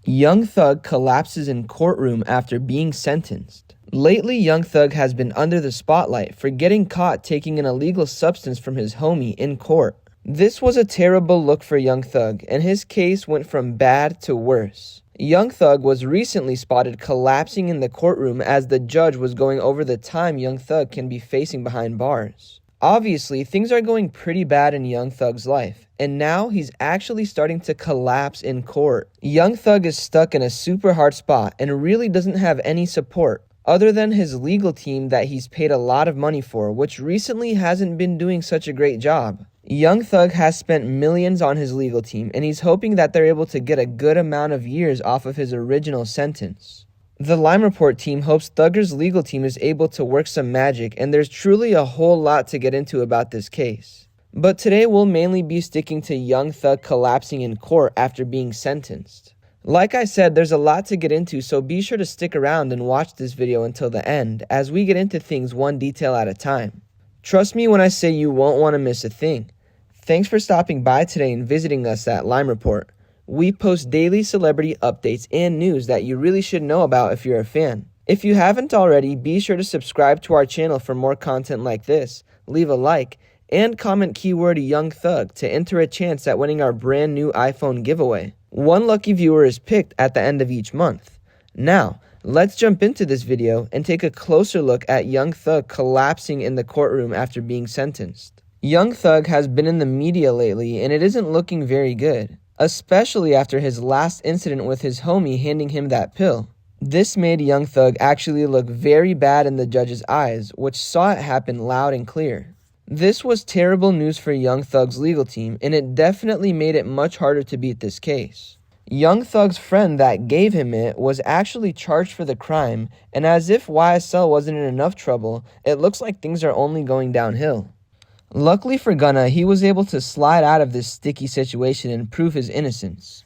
Young Thug collapses in courtroom after being sentenced. Lately, Young Thug has been under the spotlight for getting caught taking an illegal substance from his homie in court. This was a terrible look for Young Thug, and his case went from bad to worse. Young Thug was recently spotted collapsing in the courtroom as the judge was going over the time Young Thug can be facing behind bars. Obviously, things are going pretty bad in Young Thug's life, and now he's actually starting to collapse in court. Young Thug is stuck in a super hard spot and really doesn't have any support other than his legal team that he's paid a lot of money for, which recently hasn't been doing such a great job. Young Thug has spent millions on his legal team, and he's hoping that they're able to get a good amount of years off of his original sentence. The Lime Report team hopes Thugger's legal team is able to work some magic, and there's truly a whole lot to get into about this case. But today we'll mainly be sticking to Young Thug collapsing in court after being sentenced. Like I said, there's a lot to get into, so be sure to stick around and watch this video until the end as we get into things one detail at a time. Trust me when I say you won't want to miss a thing. Thanks for stopping by today and visiting us at Lime Report. We post daily celebrity updates and news that you really should know about if you're a fan. If you haven't already, be sure to subscribe to our channel for more content like this, leave a like, and comment keyword Young Thug to enter a chance at winning our brand new iPhone giveaway. One lucky viewer is picked at the end of each month. Now, let's jump into this video and take a closer look at Young Thug collapsing in the courtroom after being sentenced. Young Thug has been in the media lately and it isn't looking very good, especially after his last incident with his homie handing him that pill. This made Young Thug actually look very bad in the judge's eyes, which saw it happen loud and clear. This was terrible news for Young Thug's legal team, and it definitely made it much harder to beat this case. Young Thug's friend that gave him it was actually charged for the crime, and as if YSL wasn't in enough trouble, it looks like things are only going downhill. Luckily for Gunna, he was able to slide out of this sticky situation and prove his innocence.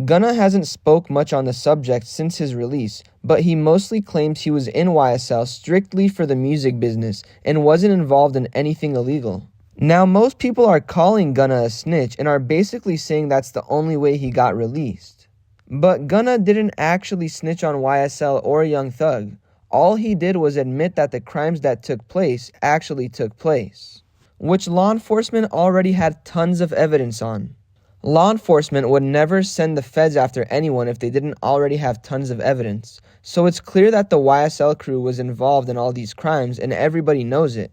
Gunna hasn't spoke much on the subject since his release, but he mostly claims he was in YSL strictly for the music business and wasn't involved in anything illegal. Now, most people are calling Gunna a snitch and are basically saying that's the only way he got released. But Gunna didn't actually snitch on YSL or Young Thug. All he did was admit that the crimes that took place actually took place, which law enforcement already had tons of evidence on. Law enforcement would never send the feds after anyone if they didn't already have tons of evidence, so it's clear that the YSL crew was involved in all these crimes and everybody knows it.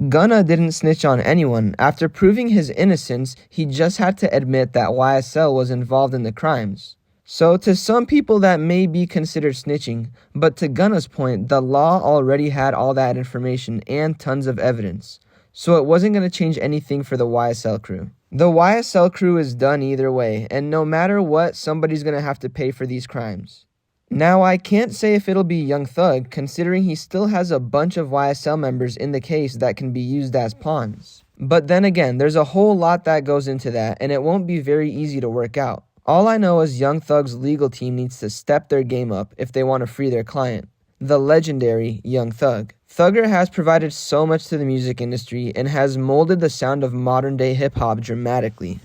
Gunna didn't snitch on anyone. After proving his innocence, he just had to admit that YSL was involved in the crimes. So to some people that may be considered snitching, but to Gunna's point, the law already had all that information and tons of evidence. So it wasn't going to change anything for the YSL crew. The YSL crew is done either way, and no matter what, somebody's going to have to pay for these crimes. Now, I can't say if it'll be Young Thug, considering he still has a bunch of YSL members in the case that can be used as pawns. But then again, there's a whole lot that goes into that, and it won't be very easy to work out. All I know is Young Thug's legal team needs to step their game up if they want to free their client, the legendary Young Thug. Thugger has provided so much to the music industry and has molded the sound of modern-day hip-hop dramatically.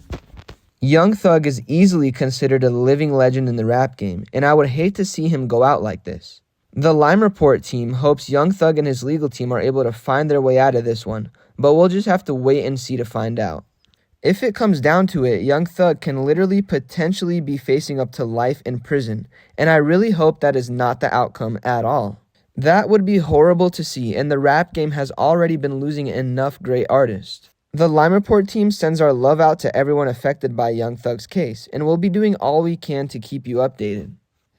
Young Thug is easily considered a living legend in the rap game, and I would hate to see him go out like this. The Lime Report team hopes Young Thug and his legal team are able to find their way out of this one, but we'll just have to wait and see to find out. If it comes down to it, Young Thug can literally potentially be facing up to life in prison, and I really hope that is not the outcome at all. That would be horrible to see, and the rap game has already been losing enough great artists. The Lime Report team sends our love out to everyone affected by Young Thug's case, and we'll be doing all we can to keep you updated.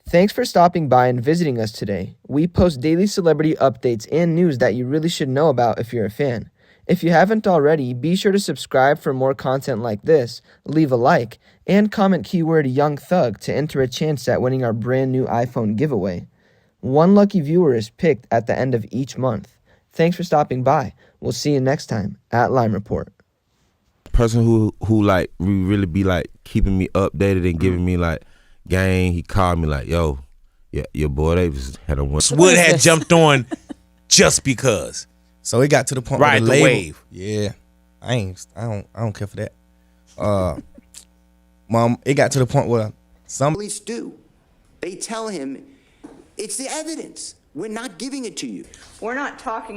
Thanks for stopping by and visiting us today. We post daily celebrity updates and news that you really should know about if you're a fan. If you haven't already, be sure to subscribe for more content like this, leave a like, and comment keyword Young Thug to enter a chance at winning our brand new iPhone giveaway. One lucky viewer is picked at the end of each month. Thanks for stopping by. We'll see you next time at Lime Report. Person who like really be like keeping me updated and giving me like game, he called me like, yo, yeah, your boy Davis had a one. Wood had jumped on just because. So it got to the point Ride where the wave. Yeah, I don't care for that. Mom, it got to the point where some police do. They tell him, it's the evidence. We're not giving it to you. We're not talking